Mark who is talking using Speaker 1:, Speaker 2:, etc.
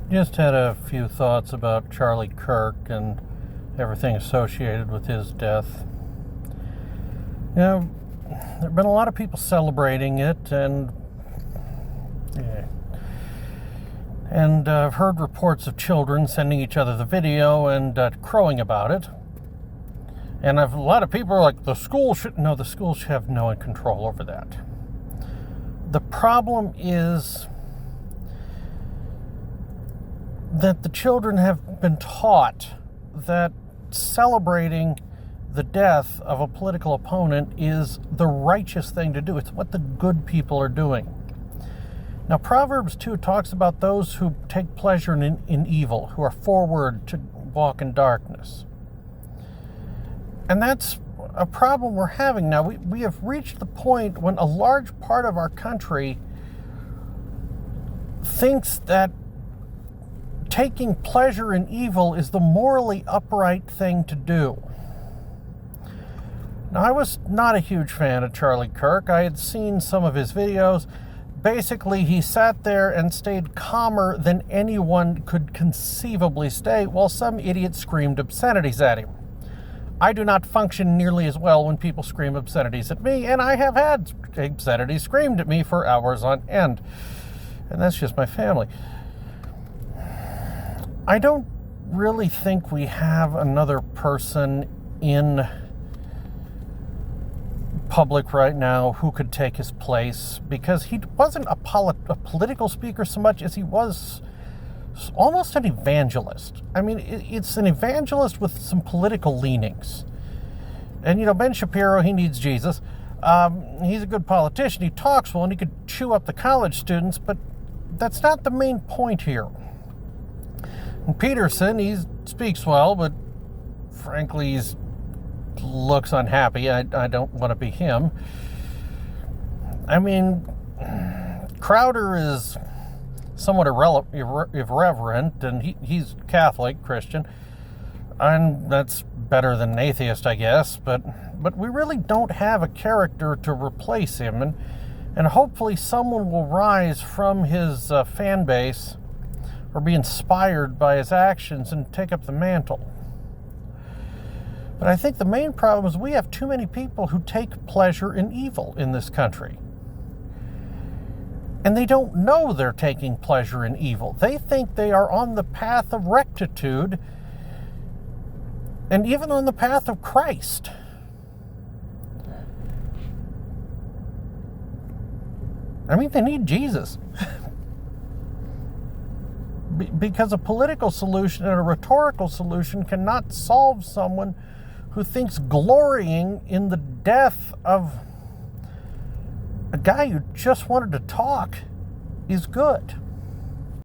Speaker 1: Just had a few thoughts about Charlie Kirk and everything associated with his death. You know, there have been a lot of people celebrating it, and I've heard reports of children sending each other the video and crowing about it. And a lot of people are like, the school should have no control over that. The problem is that the children have been taught that celebrating the death of a political opponent is the righteous thing to do. It's what the good people are doing. Now, Proverbs 2 talks about those who take pleasure in evil, who are forward to walk in darkness. And that's a problem we're having now. We have reached the point when a large part of our country thinks that taking pleasure in evil is the morally upright thing to do. Now, I was not a huge fan of Charlie Kirk. I had seen some of his videos. Basically, he sat there and stayed calmer than anyone could conceivably stay while some idiot screamed obscenities at him. I do not function nearly as well when people scream obscenities at me, and I have had obscenities screamed at me for hours on end. And that's just my family. I don't really think we have another person in public right now who could take his place, because he wasn't a political speaker so much as he was almost an evangelist. I mean, it's an evangelist with some political leanings. And, Ben Shapiro, he needs Jesus. He's a good politician. He talks well, and he could chew up the college students, but that's not the main point here. And Peterson, he speaks well, but frankly, he looks unhappy. I don't want to be him. I mean, Crowder is somewhat irreverent, and he's Catholic, Christian, and that's better than an atheist, I guess, but we really don't have a character to replace him, and hopefully someone will rise from his fan base or be inspired by his actions and take up the mantle. But I think the main problem is we have too many people who take pleasure in evil in this country. And they don't know they're taking pleasure in evil. They think they are on the path of rectitude and even on the path of Christ. I mean, they need Jesus. Because a political solution and a rhetorical solution cannot solve someone who thinks glorying in the death of a guy who just wanted to talk is good.